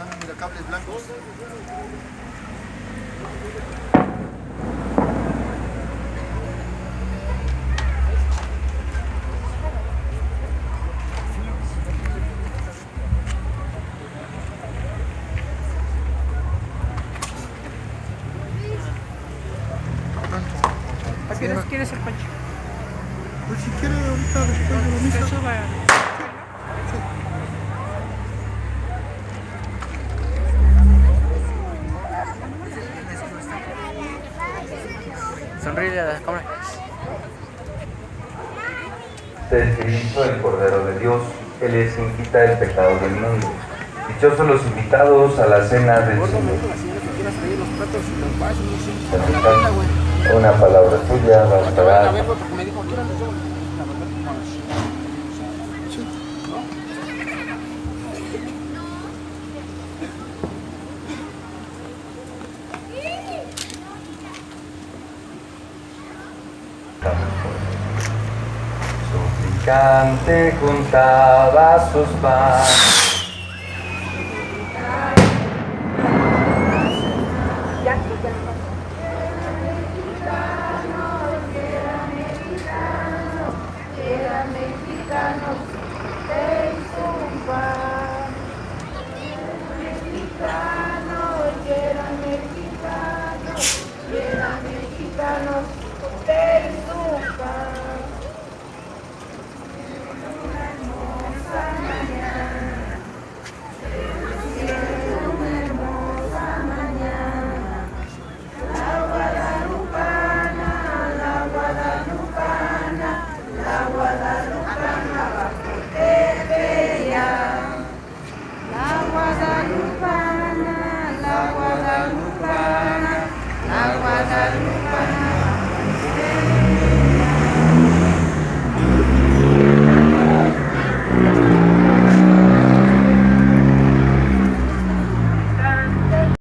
Están, mira, cables blancos. ¿A qué hora quieres el pancho? Pues si quiere ahorita después de la misa. Que suba. Sonríe a la cámara. De Cristo, el Cordero de Dios, Él es quien quita el pecado del mundo. Dichosos los invitados a la cena del Señor. Una palabra tuya bastará. Suplicante juntaba sus manos.